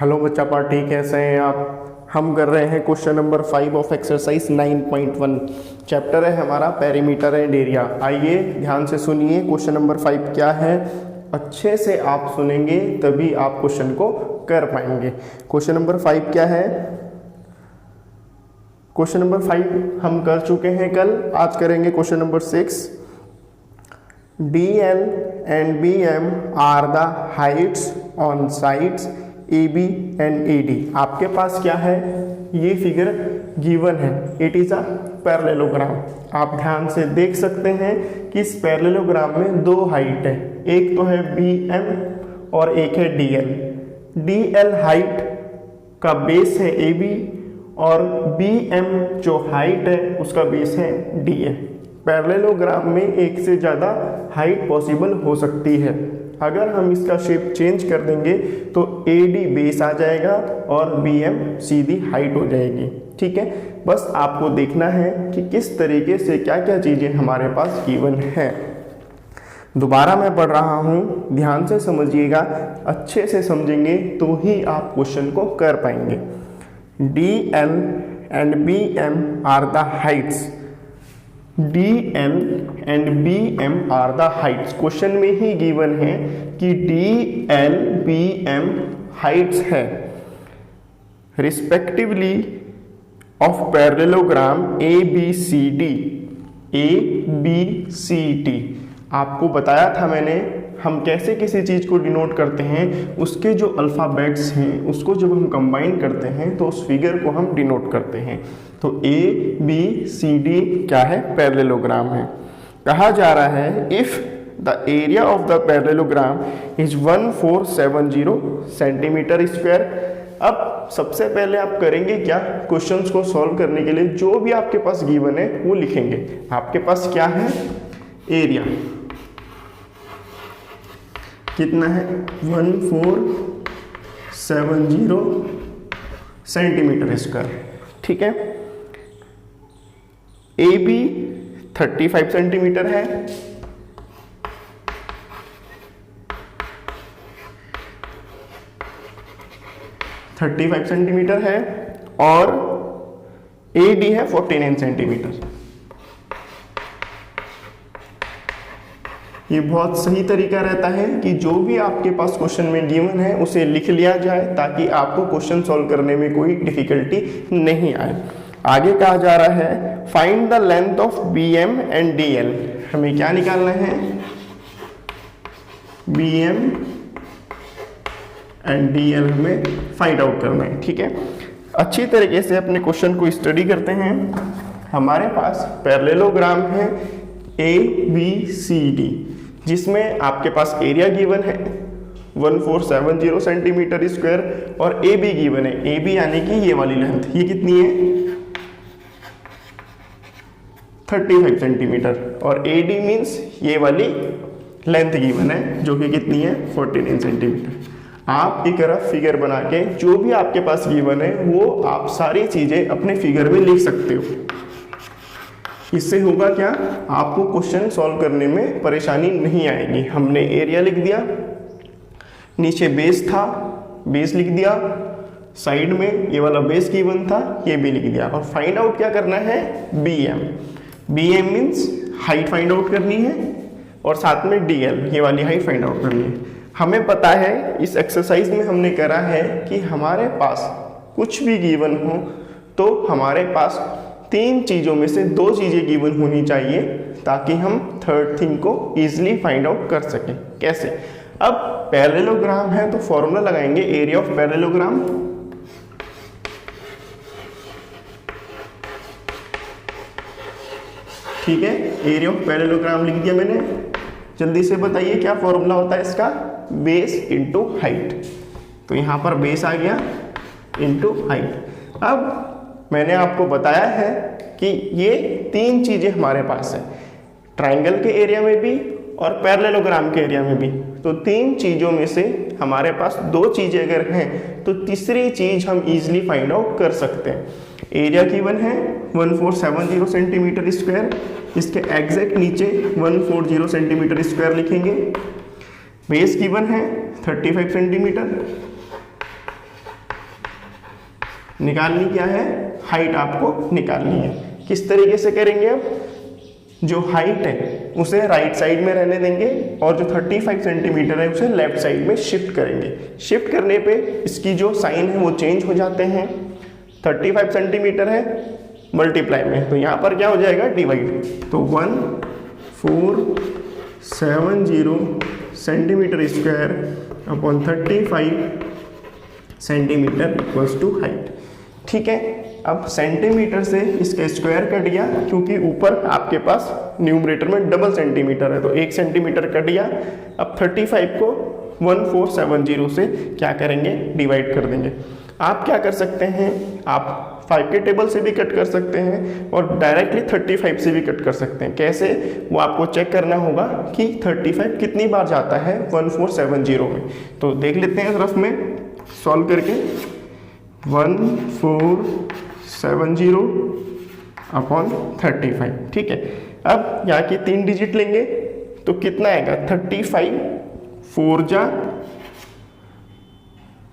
Hello बच्चा party, कैसे हैं आप। हम कर रहे हैं question number 5 of exercise 9.1। Chapter है हमारा पेरीमीटर एंड एरिया। आइए ध्यान से सुनिए क्वेश्चन नंबर 5 क्या है। अच्छे से आप सुनेंगे तभी आप क्वेश्चन को कर पाएंगे। क्वेश्चन नंबर 5 क्या है। क्वेश्चन नंबर 5 हम कर चुके हैं कल, आज करेंगे question number 6। DL and BM are the heights on sides AB and AD। आपके पास क्या है, ये फिगर गिवन है। It is a parallelogram. आप ध्यान से देख सकते हैं कि इस पैरेललोग्राम में दो हाइट है, एक तो है BM और एक है DL। DL हाइट का बेस है AB और BM जो हाइट है उसका बेस है DA। पैरेललोग्राम में एक से ज़्यादा हाइट पॉसिबल हो सकती है। अगर हम इसका शेप चेंज कर देंगे तो AD बेस आ जाएगा और BM सीधी हाइट हो जाएगी। ठीक है, बस आपको देखना है कि किस तरीके से क्या क्या चीज़ें हमारे पास गिवन है। दोबारा मैं पढ़ रहा हूँ, ध्यान से समझिएगा। अच्छे से समझेंगे तो ही आप क्वेश्चन को कर पाएंगे। DL and BM are the heights। DL and BM are the heights। Question में ही गिवन है कि DL BM हाइट्स है respectively of parallelogram ABCD। ABCD आपको बताया था मैंने, हम कैसे किसी चीज़ को डिनोट करते हैं, उसके जो अल्फ़ाबेट्स हैं उसको जब हम कंबाइन करते हैं तो उस फिगर को हम डिनोट करते हैं। तो ABCD क्या है, पैरेललोग्राम है। कहा जा रहा है if the area of the parallelogram is 1470 centimeter square. अब सबसे पहले आप करेंगे क्या, क्वेश्चंस को सॉल्व करने के लिए जो भी आपके पास गिवन है वो लिखेंगे। आपके पास क्या है, एरिया कितना है, 1470 सेंटीमीटर स्क्वायर। ठीक है, AB 35 सेंटीमीटर है, है और AD है 49 सेंटीमीटर। ये बहुत सही तरीका रहता है कि जो भी आपके पास क्वेश्चन में गिवन है उसे लिख लिया जाए ताकि आपको क्वेश्चन सॉल्व करने में कोई डिफिकल्टी नहीं आए। आगे कहा जा रहा है find the length of BM and DL। हमें क्या निकालना है, BM एंड DL हमें फाइंड आउट करना है। ठीक है, अच्छी तरीके से अपने क्वेश्चन को स्टडी करते हैं। हमारे पास पैरेललोग्राम है ABCD जिसमें आपके पास एरिया गिवन है 1470 सेंटीमीटर स्क्वायर और AB गिवन है। AB यानी कि ये वाली लेंथ, ये कितनी है, 35 सेंटीमीटर और AD मीन्स ये वाली लेंथ गिवन है जो कि कितनी है, 49 सेंटीमीटर। आप एक रफ फिगर बना के जो भी आपके पास गिवन है वो आप सारी चीज़ें अपने फिगर में लिख सकते हो। इससे होगा क्या, आपको क्वेश्चन सॉल्व करने में परेशानी नहीं आएगी। हमने एरिया लिख दिया, नीचे बेस था, बेस लिख दिया, साइड में ये वाला बेस गिवन था, ये भी लिख दिया। और फाइंड आउट क्या करना है, BM। BM means height find out करनी है और साथ में DL ये वाली हाइट फाइंड आउट करनी है। हमें पता है इस एक्सरसाइज में हमने करा है कि हमारे पास कुछ भी गिवन हो तो हमारे पास तीन चीज़ों में से दो चीज़ें गिवन होनी चाहिए ताकि हम थर्ड थिंग को इजीली फाइंड आउट कर सकें। कैसे, अब पैरेललोग्राम है तो फॉर्मूला लगाएंगे एरिया ऑफ पैरेललोग्राम। ठीक है, एरिया ऑफ पैरेललोग्राम लिख दिया मैंने। जल्दी से बताइए क्या फॉर्मूला होता है इसका, बेस इंटू हाइट। तो यहाँ पर बेस आ गया इंटू हाइट। अब मैंने आपको बताया है कि ये तीन चीज़ें हमारे पास है, ट्राइंगल के एरिया में भी और पैरेललोग्राम के एरिया में भी। तो तीन चीज़ों में से हमारे पास दो चीज़ें अगर हैं तो तीसरी चीज़ हम इजीली फाइंड आउट कर सकते हैं। एरिया गिवन है 1470 सेंटीमीटर स्क्वायर, इसके एग्जैक्ट नीचे 140 सेंटीमीटर स्क्वायर लिखेंगे। बेस गिवन है 35 सेंटीमीटर निकालनी क्या है, हाइट आपको निकालनी है। किस तरीके से करेंगे, अब जो हाइट है उसे राइट साइड में रहने देंगे और जो 35 सेंटीमीटर है उसे लेफ्ट साइड में शिफ्ट करेंगे। शिफ्ट करने पे इसकी जो साइन है वो चेंज हो जाते हैं। 35 सेंटीमीटर है मल्टीप्लाई में, तो यहाँ पर क्या हो जाएगा, डिवाइड। तो 1470 centimeter square upon 35 centimeter equals to height. ठीक है, अब सेंटीमीटर से इसका स्क्वायर कट गया, क्योंकि ऊपर आपके पास न्यूमरेटर में डबल सेंटीमीटर है तो 1 सेंटीमीटर कट गया। अब 35 को 1470 से क्या करेंगे, डिवाइड कर देंगे। आप क्या कर सकते हैं, आप 5 के टेबल से भी कट कर सकते हैं और डायरेक्टली 35 से भी कट कर सकते हैं। कैसे, वो आपको चेक करना होगा कि 35 कितनी बार जाता है 1470 में। तो देख लेते हैं रफ में सॉल्व करके। 1470 अपॉन 35, ठीक है। अब यहाँ की 3 डिजिट लेंगे तो कितना आएगा, 35 4 जा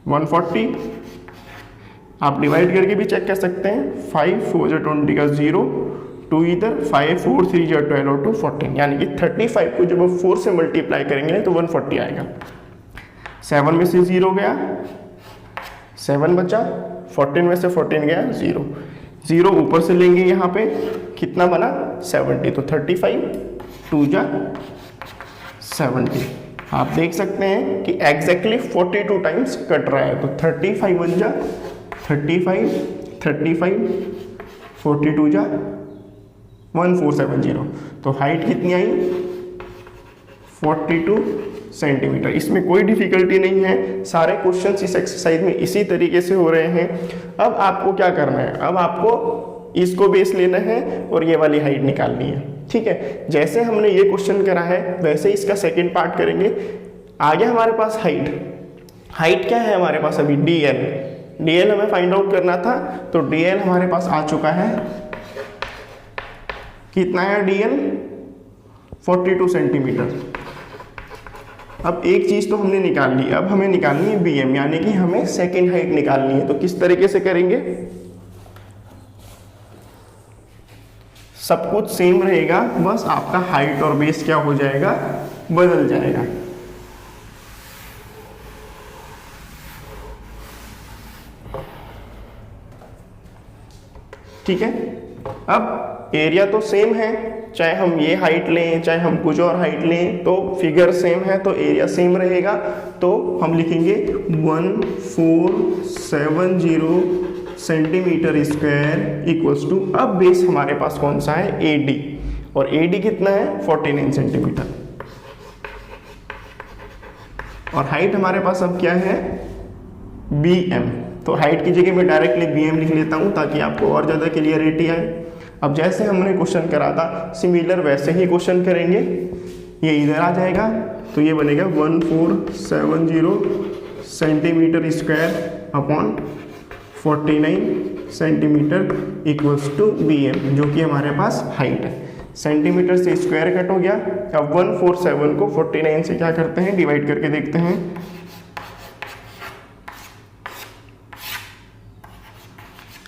140। आप डिवाइड करके भी चेक कर सकते हैं। 5 4 जा 20 का 0, 2 इधर, 5 4 3 जा 12 और 2 14, यानी कि 35 को जब आप 4 से मल्टीप्लाई करेंगे तो 140 आएगा। 7 में से 0 गया, 7 बचा, 14 में से 14 गया 0, 0 ऊपर से लेंगे, यहाँ पे कितना बना 70, तो 35 2 जा 70। आप देख सकते हैं कि एग्जैक्टली 42 टाइम्स कट रहा है। तो 35 1 जा 35, 35 42 जा 1470। तो हाइट कितनी आई, 42 सेंटीमीटर। इसमें कोई डिफिकल्टी नहीं है, सारे क्वेश्चन इस एक्सरसाइज में इसी तरीके से हो रहे हैं। अब आपको क्या करना है, अब आपको इसको बेस लेना है और ये वाली हाइट निकालनी है। ठीक है, जैसे हमने ये क्वेश्चन करा है वैसे इसका सेकंड पार्ट करेंगे। आगे हमारे पास हाइट क्या है हमारे पास अभी, डीएल हमें फाइंड आउट करना था। तो डीएल हमारे पास आ चुका है, कितना है डीएल, 42 सेंटीमीटर। अब एक चीज तो हमने निकाल ली, अब हमें निकालनी है बीएम, यानी कि हमें सेकंड हाइट निकालनी है। तो किस तरीके से करेंगे, सब कुछ सेम रहेगा, बस आपका हाइट और बेस क्या हो जाएगा, बदल जाएगा। ठीक है, अब एरिया तो सेम है, चाहे हम ये हाइट लें चाहे हम कुछ और हाइट लें, तो फिगर सेम है तो एरिया सेम रहेगा। तो हम लिखेंगे 1470 सेंटीमीटर स्क्वायर इक्वल्स टू, अब बेस हमारे पास कौन सा है, AD, और AD कितना है 49 सेंटीमीटर। और हाइट हमारे पास अब क्या है, BM। तो हाइट की जगह मैं डायरेक्टली BM लिख लेता हूं ताकि आपको और ज़्यादा क्लियरिटी आए। अब जैसे हमने क्वेश्चन करा था सिमिलर वैसे ही क्वेश्चन करेंगे। ये इधर आ जाएगा तो ये बनेगा 1470 centimeter square upon 49 centimeter equals to BM, जो कि हमारे पास हाइट है। सेंटीमीटर से स्क्वायर कट हो गया। अब 147 को 49 से क्या करते हैं, डिवाइड करके देखते हैं।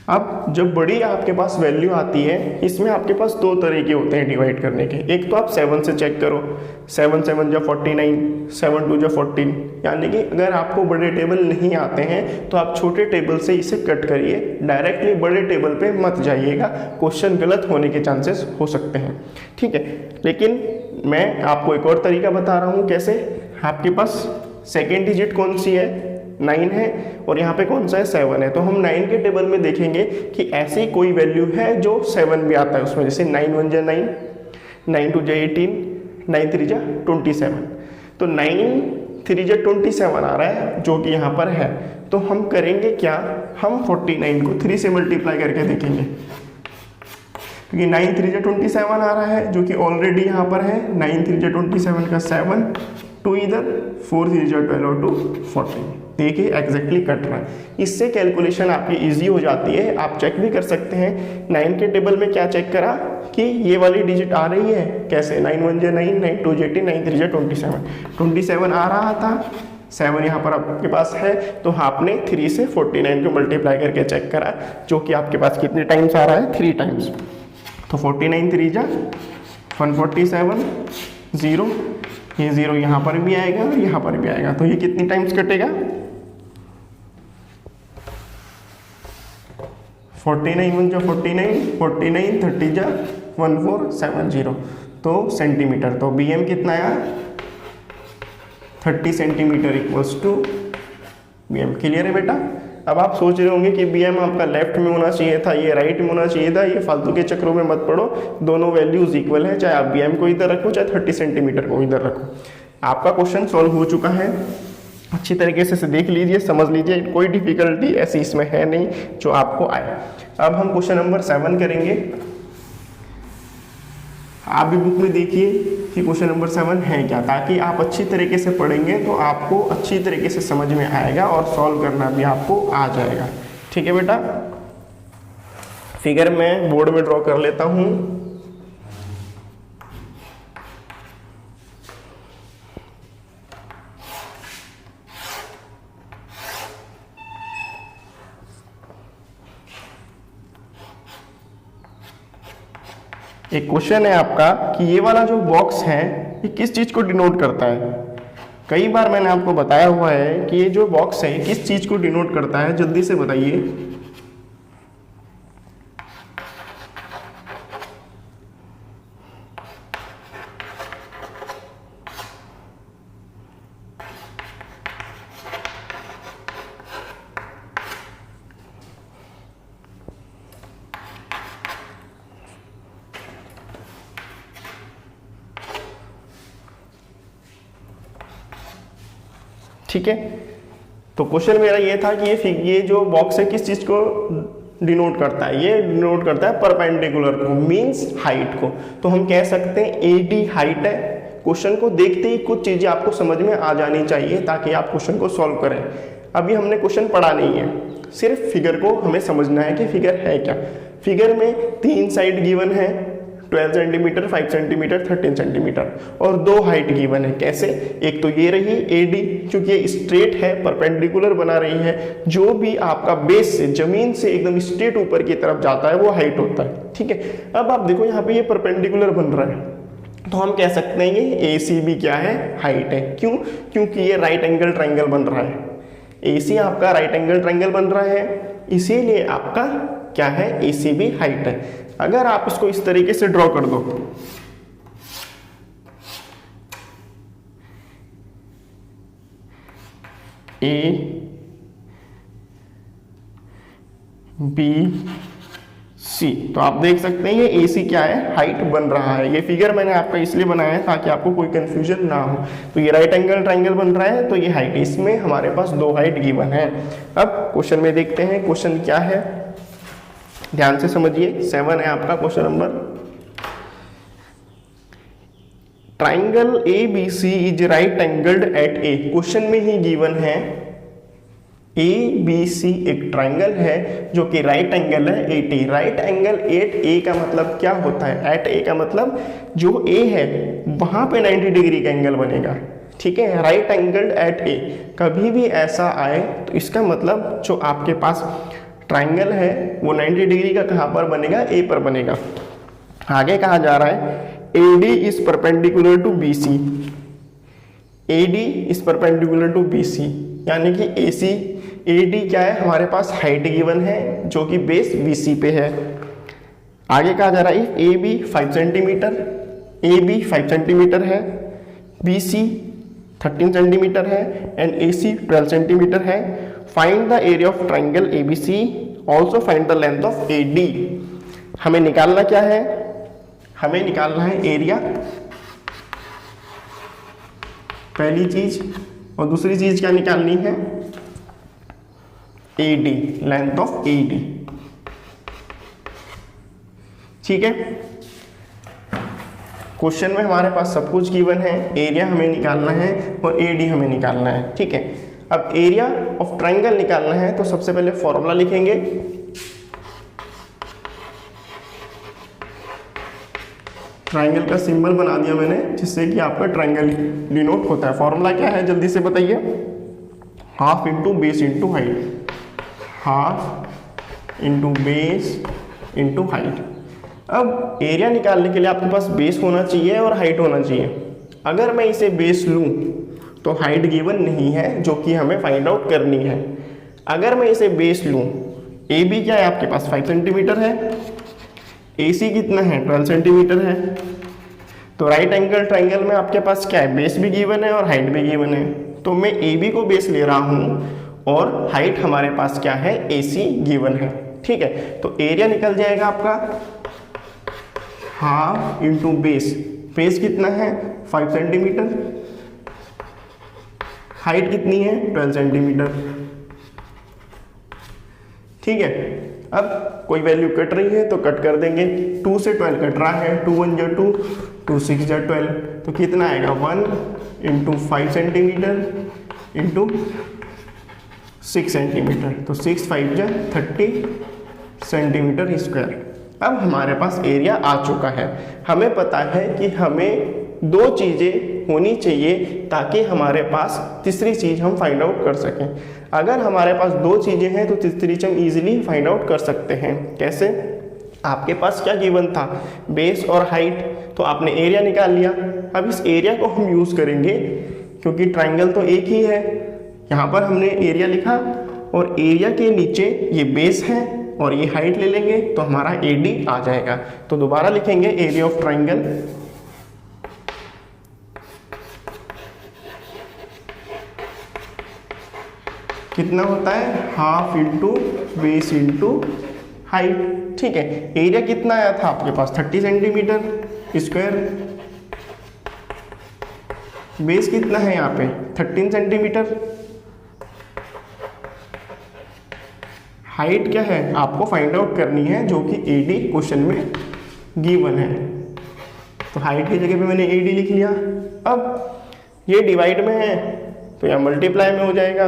अब जब बड़ी आपके पास वैल्यू आती है, इसमें आपके पास 2 तरीके होते हैं डिवाइड करने के। एक तो आप 7 से चेक करो, 7 7 जा 49, 7 2 जा 14, यानी कि अगर आपको बड़े टेबल नहीं आते हैं तो आप छोटे टेबल से इसे कट करिए, डायरेक्टली बड़े टेबल पे मत जाइएगा, क्वेश्चन गलत होने के चांसेस हो सकते हैं। ठीक है, लेकिन मैं आपको एक और तरीका बता रहा हूँ कैसे। आपके पास सेकेंड डिजिट कौन सी है, 9 है, और यहाँ पे कौन सा है, 7 है। तो हम 9 के टेबल में देखेंगे कि ऐसी कोई वैल्यू है जो 7 भी आता है उसमें, जैसे 9 1 जा 9, 9 2 जा 18, 9 3 जा 27। तो 9 3 जा 27 आ रहा है जो कि यहाँ पर है। तो हम करेंगे क्या, हम 49 को 3 से मल्टीप्लाई करके देखेंगे, क्योंकि 9 3 जा 27 आ रहा है जो कि ऑलरेडी यहाँ पर है। 9 3 जा 27 का 7, 2 इधर, 4 3 जा 12 और 2 14। देखिए एग्जैक्टली कट रहा है। इससे कैलकुलेशन आपकी इजी हो जाती है। आप चेक भी कर सकते हैं। 9 के टेबल में क्या चेक करा कि ये वाली डिजिट आ रही है, कैसे, 9 1 जा 9, 9 2 जा 18, 9 3 जा 27, 27 आ रहा था। 7 यहाँ पर आपके पास है, तो आपने 3 से 49 को मल्टीप्लाई करके चेक करा, जो कि आपके पास कितने टाइम्स आ रहा है, 3 टाइम्स। तो 49 3 जा 147, 0, ये 0 यहाँ पर भी आएगा और यहाँ पर भी आएगा, तो ये कितनी टाइम्स कटेगा, 49 1 जा 49, 49 30 जा 1470, तो सेंटीमीटर। तो BM कितना आया, 30 centimeter equals to BM। Clear है बेटा। अब आप सोच रहे होंगे कि BM आपका लेफ्ट में होना चाहिए था, ये राइट में होना चाहिए था, ये फालतू के चक्रों में मत पड़ो, दोनों वैल्यूज इक्वल है, चाहे आप BM को इधर रखो चाहे 30 सेंटीमीटर को इधर रखो। आपका क्वेश्चन सॉल्व हो चुका है, अच्छी तरीके से देख लीजिए, समझ लीजिए, कोई डिफिकल्टी ऐसी इसमें है नहीं जो आपको आए। अब हम क्वेश्चन नंबर 7 करेंगे। आप भी बुक में देखिए कि क्वेश्चन नंबर 7 है क्या, ताकि आप अच्छी तरीके से पढ़ेंगे तो आपको अच्छी तरीके से समझ में आएगा और सॉल्व करना भी आपको आ जाएगा। ठीक है बेटा। फिगर मैं बोर्ड में ड्रॉ कर लेता हूं। एक क्वेश्चन है आपका कि ये वाला जो बॉक्स है ये किस चीज को डिनोट करता है। कई बार मैंने आपको बताया हुआ है कि ये जो बॉक्स है किस चीज को डिनोट करता है, जल्दी से बताइए। ठीक है, तो क्वेश्चन मेरा ये था कि ये जो बॉक्स है किस चीज को डिनोट करता है। ये डिनोट करता है परपेंडिकुलर को, मींस हाइट को। तो हम कह सकते हैं AD हाइट है। क्वेश्चन को देखते ही कुछ चीजें आपको समझ में आ जानी चाहिए ताकि आप क्वेश्चन को सॉल्व करें। अभी हमने क्वेश्चन पढ़ा नहीं है, सिर्फ फिगर को हमें समझना है कि फिगर है क्या। फिगर में 3 साइड गिवन है, 12 सेंटीमीटर, 5 सेंटीमीटर, 13 सेंटीमीटर, और 2 हाइट गिवन है। कैसे, एक तो ये रही AD, क्योंकि ये स्ट्रेट है, परपेंडिकुलर बना रही है, जो भी आपका बेस से, जमीन से एकदम स्ट्रेट ऊपर की तरफ जाता है वो हाइट होता है। ठीक है, अब आप देखो यहाँ पे ये परपेंडिकुलर बन रहा है, तो हम कह सकते हैं ये ACB क्या है, हाइट है। क्यों, क्योंकि ये राइट एंगल ट्रायंगल बन रहा है। AC आपका राइट एंगल ट्रायंगल बन रहा है, इसीलिए आपका क्या है, ACB हाइट है। अगर आप इसको इस तरीके से ड्रॉ कर दो, ABC, तो आप देख सकते हैं ये AC क्या है, हाइट बन रहा है। ये फिगर मैंने आपका इसलिए बनाया है ताकि आपको कोई कंफ्यूजन ना हो। तो ये राइट एंगल ट्रायंगल बन रहा है, तो ये हाइट, इसमें हमारे पास 2 हाइट गिवन है। अब क्वेश्चन में देखते हैं क्वेश्चन क्या है, ध्यान से समझिए। 7 है आपका question number. Triangle ABC is right angled at A। Question में ही गिवन है ABC एक ट्राइंगल है जो कि राइट एंगल है 80। राइट एंगल एट A का मतलब क्या होता है, एट A का मतलब जो A है वहां पे 90 डिग्री का एंगल बनेगा। ठीक है, राइट एंगल्ड एट A। कभी भी ऐसा आए तो इसका मतलब जो आपके पास ट्राइंगल है वो 90 डिग्री का कहां पर बनेगा, A पर बनेगा। आगे कहा जा रहा है AD is perpendicular to BC। AD is perpendicular to BC, यानी कि AD क्या है, हमारे पास हाइट गिवन है जो कि बेस BC पे है। आगे कहा जा रहा है AB 5 सेंटीमीटर, AB 5 सेंटीमीटर है, BC 13 सेंटीमीटर है एंड AC 12 सेंटीमीटर है। Find the area of triangle ABC, also find the length of AD। हमें निकालना क्या है, हमें निकालना है एरिया, पहली चीज, और दूसरी चीज क्या निकालनी है, AD, लेंथ ऑफ AD। ठीक है, क्वेश्चन में हमारे पास सब कुछ गिवन है, एरिया हमें निकालना है और AD हमें निकालना है। ठीक है, अब एरिया ऑफ ट्राइंगल निकालना है तो सबसे पहले फॉर्मूला लिखेंगे। ट्राइंगल का सिंबल बना दिया मैंने, जिससे कि आपका ट्राइंगल डिनोट होता है। फॉर्मूला क्या है, जल्दी से बताइए। Half into base into height, half into base into height. अब एरिया निकालने के लिए आपके पास बेस होना चाहिए और हाइट होना चाहिए। अगर मैं इसे बेस लूँ तो हाइट गिवन नहीं है जो कि हमें फाइंड आउट करनी है। अगर मैं इसे बेस लूँ, ए बी क्या है आपके पास 5 सेंटीमीटर है, ए सी कितना है 12 सेंटीमीटर है। तो राइट एंगल ट्राइंगल में आपके पास क्या है, बेस भी गिवन है और हाइट भी गिवन है। तो मैं ए बी को बेस ले रहा हूँ और हाइट हमारे पास क्या है, ए सी गिवन है। ठीक है, तो एरिया निकल जाएगा आपका हाफ इंटू बेस, बेस कितना है 5 सेंटीमीटर, हाइट कितनी है 12 सेंटीमीटर। ठीक है, अब कोई वैल्यू कट रही है तो कट कर देंगे। 2 से 12 कट रहा है, 2 1 जा 2, 2 6 जा 12, तो कितना आएगा 1 इंटू 5 सेंटीमीटर इंटू 6 सेंटीमीटर, तो 6 5 जा 30 सेंटीमीटर स्क्वायर। अब हमारे पास एरिया आ चुका है। हमें पता है कि हमें दो चीज़ें होनी चाहिए ताकि हमारे पास तीसरी चीज़ हम फाइंड आउट कर सकें। अगर हमारे पास दो चीज़ें हैं तो तीसरी चीज़ हम इजीली फाइंड आउट कर सकते हैं। कैसे? आपके पास क्या गिवन था, बेस और हाइट, तो आपने एरिया निकाल लिया। अब इस एरिया को हम यूज़ करेंगे क्योंकि ट्राइंगल तो एक ही है। यहाँ पर हमने एरिया लिखा और एरिया के नीचे ये बेस है और ये हाइट ले लेंगे तो हमारा AD आ जाएगा। तो दोबारा लिखेंगे एरिया ऑफ ट्राइंगल कितना होता है, half into base into height. ठीक है, एरिया कितना आया था आपके पास 30 सेंटीमीटर स्क्वायर, बेस कितना है यहाँ पे 13 सेंटीमीटर, हाइट क्या है आपको फाइंड आउट करनी है जो कि AD क्वेश्चन में गिवन है। तो हाइट की जगह पे मैंने AD लिख लिया। अब ये डिवाइड में है तो यह मल्टीप्लाई में हो जाएगा,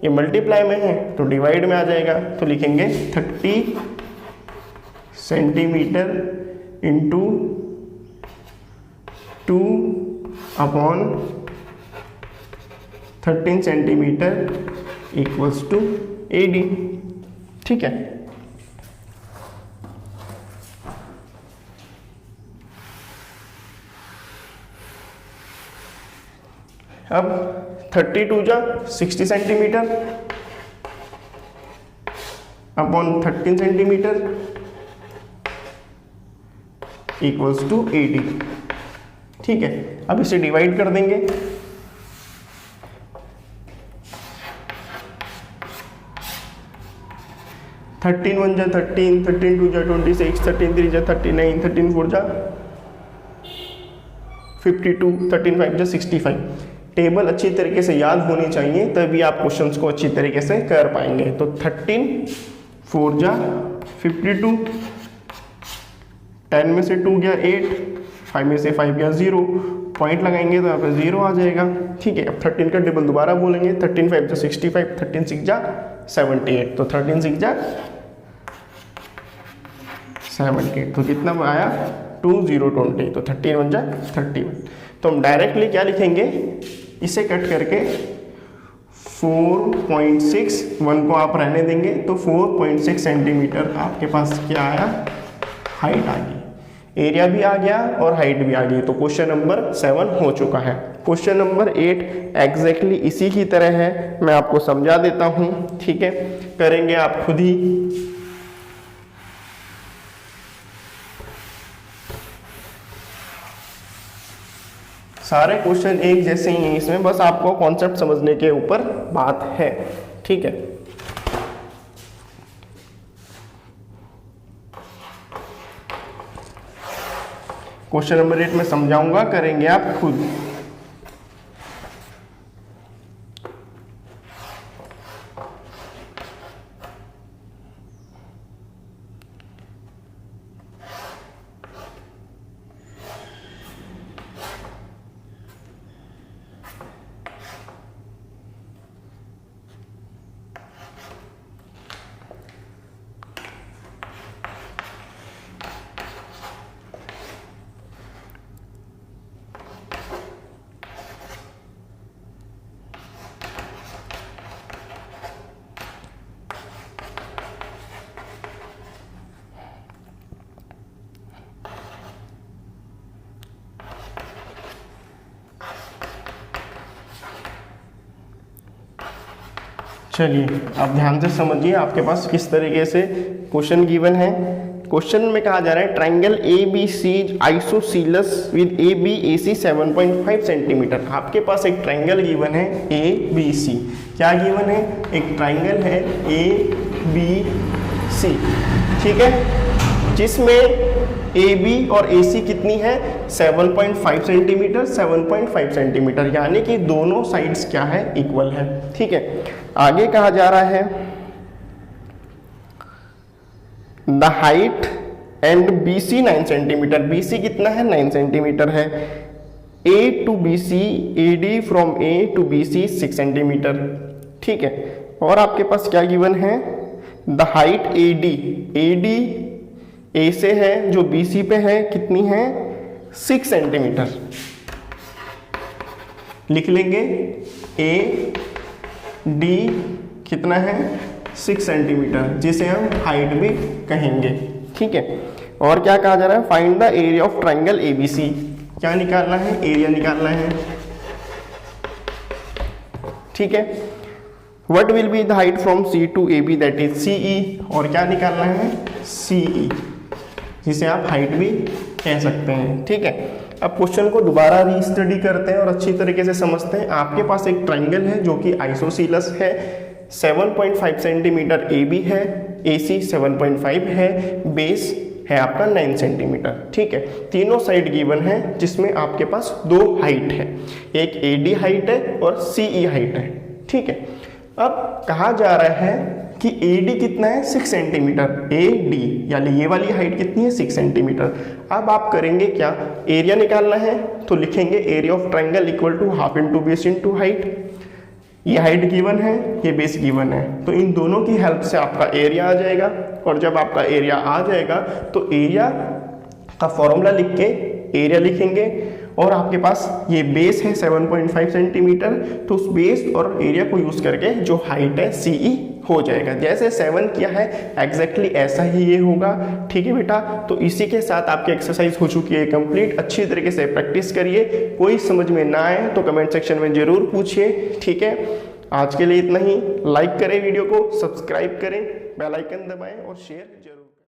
ये मल्टीप्लाई में है तो डिवाइड में आ जाएगा। तो लिखेंगे 30 centimeter into 2 upon 13 centimeter equals to AD। ठीक है, अब 32 जा 60 centimeter upon 13 centimeter equals to AD। ठीक है, अब इसे डिवाइड कर देंगे। थर्टीन 1 जा 13, 13 2 जा 26, 13 3 जा 39, 13 4 जा 52, 13 5 जा 65। टेबल अच्छी तरीके से याद होनी चाहिए तभी आप क्वेश्चंस को अच्छी तरीके से कर पाएंगे। तो 13 4 जा 52, 10 में से 2 गया 8, 5 में से 5 गया 0, पॉइंट लगाएंगे तो यहाँ पे 0 आ जाएगा। ठीक है, अब 13 का टेबल दोबारा बोलेंगे। 13 5 जा 65, 13 6 जा 78, तो 13 6 जा 78, तो कितना आया 2 0 20, तो 13 1 जा 31। तो हम डायरेक्टली क्या लिखेंगे, इसे कट करके 4.6, 1 को आप रहने देंगे तो 4.6 सेंटीमीटर आपके पास क्या आया, हाइट आ गई। एरिया भी आ गया और हाइट भी आ गई। तो क्वेश्चन नंबर 7 हो चुका है। क्वेश्चन नंबर 8 एग्जैक्टली इसी की तरह है, मैं आपको समझा देता हूँ। ठीक है, करेंगे आप खुद ही। सारे क्वेश्चन एक जैसे ही हैं इसमें, बस आपको कॉन्सेप्ट समझने के ऊपर बात है। ठीक है, क्वेश्चन नंबर 8 में समझाऊंगा, करेंगे आप खुद। चलिए आप ध्यान से समझिए आपके पास किस तरीके से क्वेश्चन गिवन है। क्वेश्चन में कहा जा रहा है triangle A B C isosceles with A B A C 7.5 centimetre. आपके पास एक ट्राइंगल गिवन है ए बी सी। क्या गिवन है? एक ट्राइंगल है ए बी सी, ठीक है, जिसमें ए बी और ए सी कितनी है? 7.5 सेंटीमीटर 7.5 सेंटीमीटर, यानी कि दोनों साइड्स क्या है? इक्वल है, ठीक है। आगे कहा जा रहा है the height and B C 9 centimetre. B C कितना है? 9 सेंटीमीटर है। A to B C A D from A to B C 6 centimetre, ठीक है। और आपके पास क्या गिवन है? The height A D A से है जो बी सी पे है कितनी है? 6 सेंटीमीटर। लिख लेंगे ए डी कितना है? 6 सेंटीमीटर, जिसे हम हाइट भी कहेंगे, ठीक है। और क्या कहा जा रहा है? Find the area of triangle ABC. क्या निकालना है? एरिया निकालना है, ठीक है। What will be the height from C to A B, that is CE. और क्या निकालना है? सीई, जिसे आप हाइट भी कह सकते हैं, ठीक है। अब क्वेश्चन को दोबारा रीस्टडी करते हैं और अच्छी तरीके से समझते हैं। आपके पास एक ट्राइंगल है जो कि आइसोसीलस है, 7.5 सेंटीमीटर ए बी है, ए सी 7.5 है, बेस है आपका 9 सेंटीमीटर, ठीक है। तीनों साइड गिवन है जिसमें आपके पास दो हाइट है, एक ए डी हाइट है और सीई हाइट है, ठीक है। अब कहा जा रहा है कि ए डी कितना है? 6 सेंटीमीटर। ए डी यानी ये वाली हाइट कितनी है? 6 सेंटीमीटर। अब आप करेंगे क्या? एरिया निकालना है तो लिखेंगे area of triangle equal to half into base into height. ये हाइट गिवन है, ये बेस गिवन है, तो इन दोनों की हेल्प से आपका एरिया आ जाएगा। और जब आपका एरिया आ जाएगा तो एरिया का फॉर्मूला लिख के एरिया लिखेंगे। और आपके पास ये बेस है 7.5 सेंटीमीटर, तो उस बेस और एरिया को यूज करके जो हाइट है सीई हो जाएगा। जैसे 7 किया है एग्जैक्टली ऐसा ही ये होगा, ठीक है बेटा। तो इसी के साथ आपकी एक्सरसाइज हो चुकी है कंप्लीट। अच्छी तरीके से प्रैक्टिस करिए। कोई समझ में ना आए तो कमेंट सेक्शन में जरूर पूछिए, ठीक है। आज के लिए इतना ही। लाइक करें वीडियो को, सब्सक्राइब करें, बेल आइकन दबाएं और शेयर जरूर।